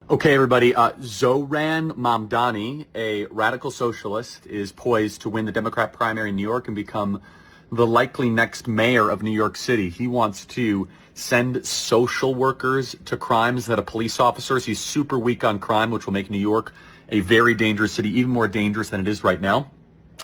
Okay, everybody. Zohran Mahmdani, a radical socialist, is poised to win the Democrat primary in New York and become the likely next mayor of New York City. He wants to send social workers to crimes that a police officers. He's super weak on crime, which will make New York a very dangerous city, even more dangerous than it is right now.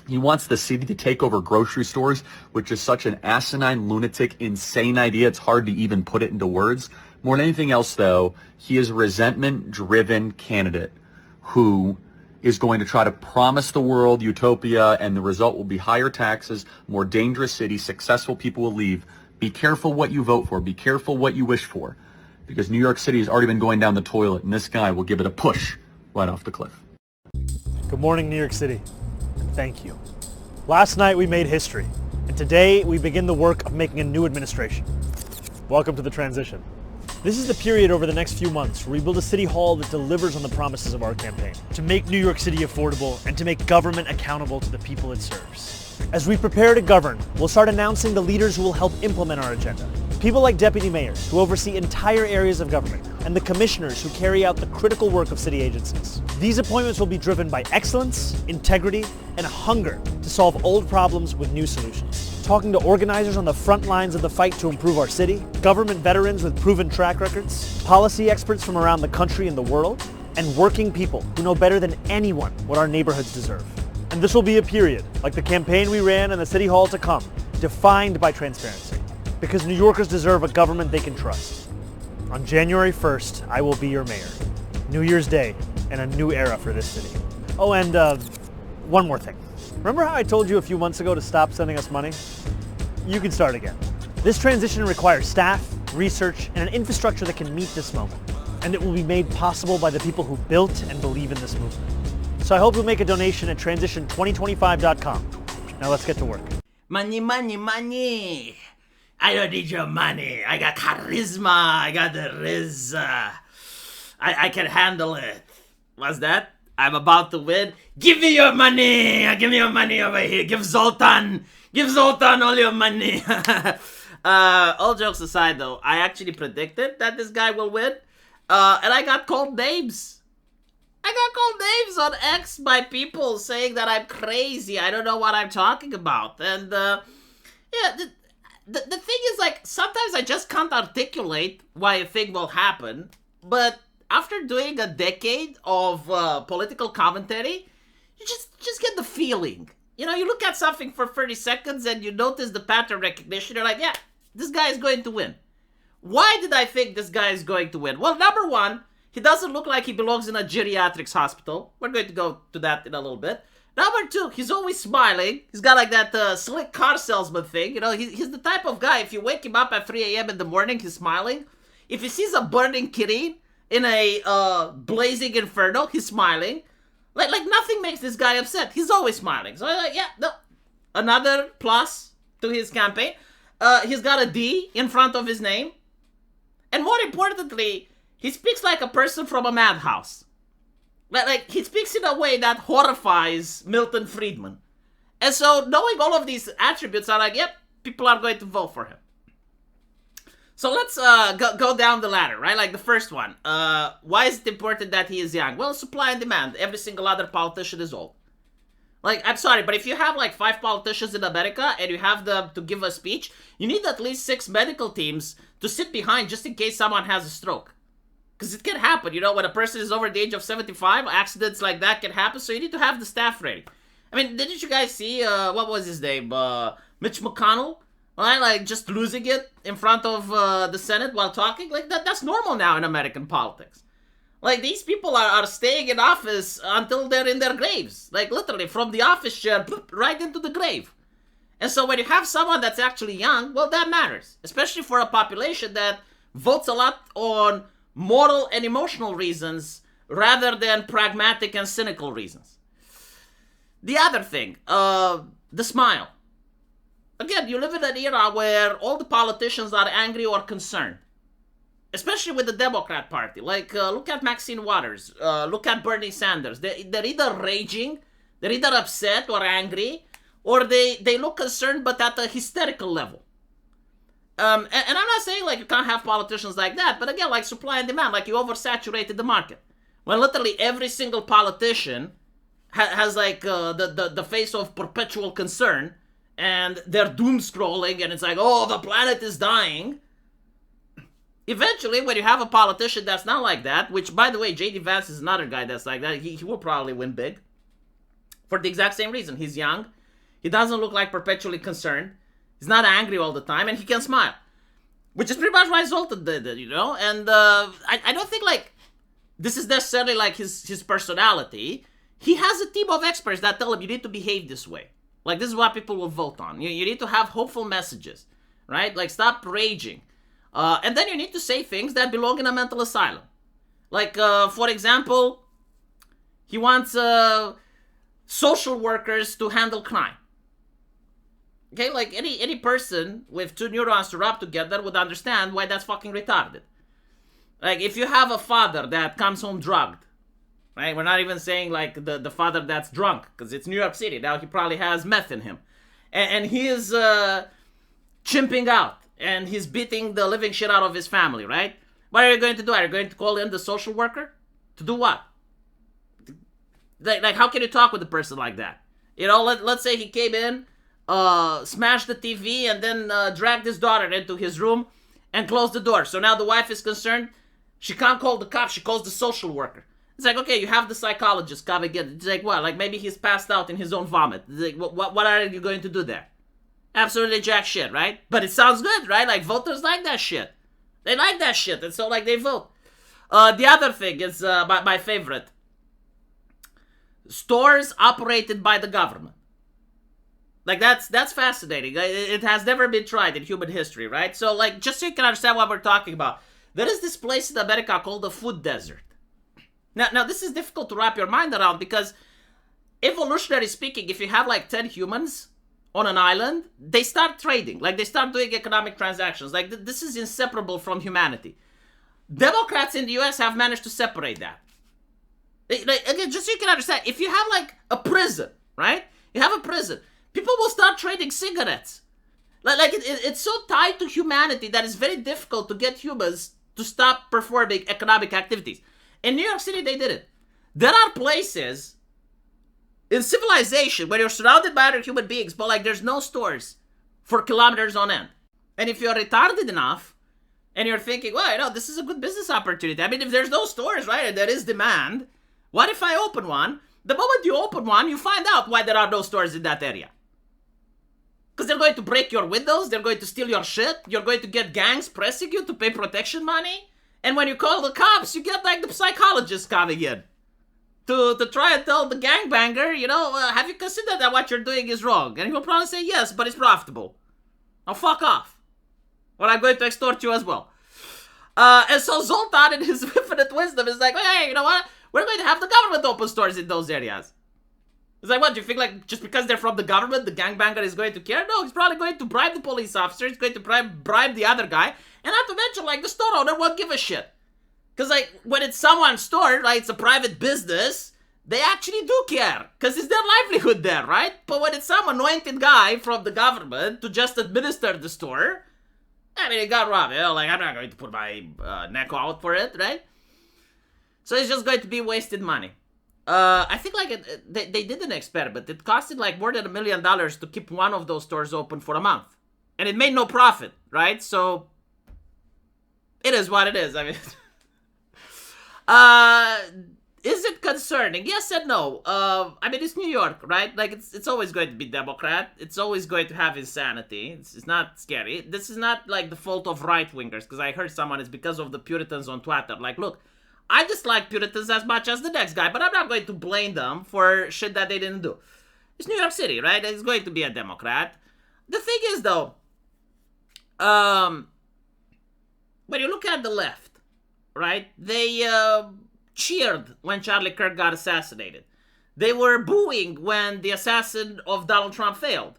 He wants the city to take over grocery stores, which is such an asinine, lunatic, insane idea. It's hard to even put it into words. More than anything else, though, he is a resentment-driven candidate who is going to try to promise the world utopia, and the result will be higher taxes, more dangerous cities, successful people will leave. Be careful what you vote for. Be careful what you wish for, because New York City has already been going down the toilet, and this guy will give it a push right off the cliff. Good morning, New York City. Thank you. Last night we made history, and today we begin the work of making a new administration. Welcome to the transition. This is the period over the next few months where we build a city hall that delivers on the promises of our campaign, to make New York City affordable and to make government accountable to the people it serves. As we prepare to govern, we'll start announcing the leaders who will help implement our agenda. People like deputy mayors who oversee entire areas of government, and the commissioners who carry out the critical work of city agencies. These appointments will be driven by excellence, integrity, and a hunger to solve old problems with new solutions. Talking to organizers on the front lines of the fight to improve our city, government veterans with proven track records, policy experts from around the country and the world, and working people who know better than anyone what our neighborhoods deserve. And this will be a period, like the campaign we ran and the city hall to come, defined by transparency. Because New Yorkers deserve a government they can trust. On January 1st, I will be your mayor. New Year's Day, and a new era for this city. Oh, and one more thing. Remember how I told you a few months ago to stop sending us money? You can start again. This transition requires staff, research, and an infrastructure that can meet this moment. And it will be made possible by the people who built and believe in this movement. So I hope you'll make a donation at transition2025.com. Now let's get to work. Money, money, money. I don't need your money. I got charisma. I got the riz. I can handle it. What's that? I'm about to win. Give me your money. Give me your money over here. Give Zoltan all your money. All jokes aside, though, I actually predicted that this guy will win. And I got called names. I got called names on X by people saying that I'm crazy. I don't know what I'm talking about. And, yeah, the thing is, like, sometimes I just can't articulate why a thing will happen, but after doing a decade of political commentary, you just get the feeling. You know, you look at something for 30 seconds and you notice the pattern recognition, you're like, yeah, this guy is going to win. Why did I think this guy is going to win? Well, number one, he doesn't look like he belongs in a geriatrics hospital. We're going to go to that in a little bit. Number two, he's always smiling. He's got like that slick car salesman thing. You know, he's the type of guy, if you wake him up at 3 a.m. in the morning, he's smiling. If he sees a burning Kirin in a blazing inferno, he's smiling. Like nothing makes this guy upset. He's always smiling. So I'm like, yeah, no. Another plus to his campaign. He's got a D in front of his name. And more importantly, he speaks like a person from a madhouse. Like, he speaks in a way that horrifies Milton Friedman. And so, knowing all of these attributes, I'm like, yep, people are going to vote for him. So let's go down the ladder, right? Like the first one. Why is it important that he is young? Well, supply and demand. Every single other politician is old. Like, I'm sorry, but if you have like 5 politicians in America and you have them to give a speech, you need at least 6 medical teams to sit behind just in case someone has a stroke. Because it can happen, you know, when a person is over the age of 75, accidents like that can happen, so you need to have the staff ready. I mean, didn't you guys see, what was his name, Mitch McConnell? Right, like, just losing it in front of the Senate while talking? Like, that's normal now in American politics. Like, these people are staying in office until they're in their graves. Like, literally, from the office chair, right into the grave. And so when you have someone that's actually young, well, that matters. Especially for a population that votes a lot on moral and emotional reasons rather than pragmatic and cynical reasons. The other thing, the smile. Again, you live in an era where all the politicians are angry or concerned. Especially with the Democrat Party. Like, look at Maxine Waters. Look at Bernie Sanders. They're either raging, they're either upset or angry, or they look concerned but at a hysterical level. And I'm not saying like you can't have politicians like that, but again, like supply and demand, like you oversaturated the market. when literally every single politician has like the face of perpetual concern, and they're doom scrolling, and it's like, oh, the planet is dying. Eventually, when you have a politician that's not like that, which, by the way, J.D. Vance is another guy that's like that, he will probably win big. For the exact same reason. He's young. He doesn't look like perpetually concerned. He's not angry all the time, and he can smile. Which is pretty much why Zoltan did it, you know? And I don't think, like, this is necessarily, like, his personality. He has a team of experts that tell him, you need to behave this way. Like, this is what people will vote on. You need to have hopeful messages, right? Like, stop raging. And then you need to say things that belong in a mental asylum. Like, for example, he wants social workers to handle crime. Okay, like any person with two neurons to rub together would understand why that's fucking retarded. Like, if you have a father that comes home drugged, right? We're not even saying like the father that's drunk, because it's New York City. Now he probably has meth in him. And he is chimping out, and he's beating the living shit out of his family, right? What are you going to do? Are you going to call in the social worker? To do what? Like how can you talk with a person like that? You know, let's say he came in, smashed the TV, and then dragged his daughter into his room and closed the door. So now the wife is concerned. She can't call the cops. She calls the social worker. It's like, okay, you have the psychologist come again. It's like, what? Like, maybe he's passed out in his own vomit. It's like, what are you going to do there? Absolutely jack shit, right? But it sounds good, right? Like, voters like that shit. They like that shit, and so, like, they vote. The other thing is my favorite. Stores operated by the government. Like, that's fascinating. It has never been tried in human history, right? So, like, just so you can understand what we're talking about, there is this place in America called the food desert. Now, this is difficult to wrap your mind around because, evolutionary speaking, if you have, like, 10 humans on an island, they start trading. Like, they start doing economic transactions. Like, this is inseparable from humanity. Democrats in the U.S. have managed to separate that. Like, again, just so you can understand, if you have, like, a prison, right? You have a prison. People will start trading cigarettes. Like it's so tied to humanity that it's very difficult to get humans to stop performing economic activities. In New York City, they did it. There are places in civilization where you're surrounded by other human beings, but like there's no stores for kilometers on end. And if you're retarded enough and you're thinking, well, you know, this is a good business opportunity. I mean, if there's no stores, right, and there is demand, what if I open one? The moment you open one, you find out why there are no stores in that area. Because they're going to break your windows, they're going to steal your shit, you're going to get gangs pressing you to pay protection money, and when you call the cops, you get like the psychologist coming in to try and tell the gangbanger, you know, have you considered that what you're doing is wrong? And he'll probably say yes, but it's profitable. Now fuck off, or I'm going to extort you as well. And so Zoltan, in his infinite wisdom, is like, hey, you know what? We're going to have the government open stores in those areas. It's like, what, do you think, like, just because they're from the government, the gangbanger is going to care? No, he's probably going to bribe the police officer, he's going to bribe the other guy, and not to mention, like, the store owner won't give a shit. Because, like, when it's someone's store, like, it's a private business, they actually do care, because it's their livelihood there, right? But when it's some anointed guy from the government to just administer the store, I mean, it got robbed, you know, like, I'm not going to put my neck out for it, right? So it's just going to be wasted money. I think like they did an experiment. It costed like more than $1 million to keep one of those stores open for a month, and it made no profit, right? So it is what it is. I mean, is it concerning? Yes and no. I mean, it's New York, right? Like it's always going to be Democrat. It's always going to have insanity. It's not scary. This is not like the fault of right wingers, because I heard someone, it's because of the Puritans on Twitter. Like, look, I dislike Puritans as much as the next guy, but I'm not going to blame them for shit that they didn't do. It's New York City, right? It's going to be a Democrat. The thing is, though, when you look at the left, right, they cheered when Charlie Kirk got assassinated. They were booing when the assassin of Donald Trump failed.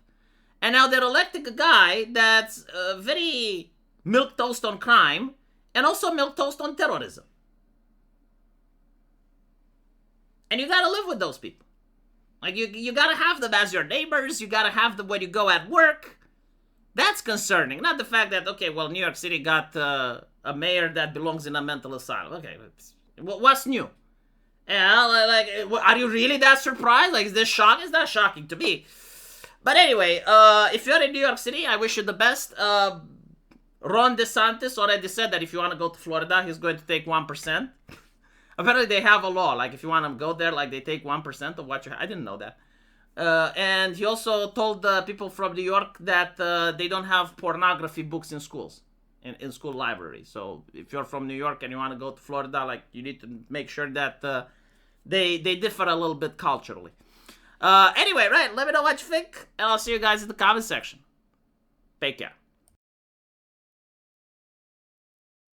And now they're electing a guy that's very milquetoast on crime and also milquetoast on terrorism. And you gotta live with those people. Like, you gotta have them as your neighbors. You gotta have them when you go at work. That's concerning. Not the fact that, okay, well, New York City got a mayor that belongs in a mental asylum. Okay, what's new? Yeah, are you really that surprised? Like, is this shocking? It's not shocking to me. But anyway, if you're in New York City, I wish you the best. Ron DeSantis already said that if you want to go to Florida, he's going to take 1%. Apparently, they have a law. Like, if you want to go there, like, they take 1% of what you... I didn't know that. And he also told the people from New York that they don't have pornography books in schools, in school libraries. So if you're from New York and you want to go to Florida, like, you need to make sure that they differ a little bit culturally. Anyway, right, let me know what you think, and I'll see you guys in the comment section. Take care.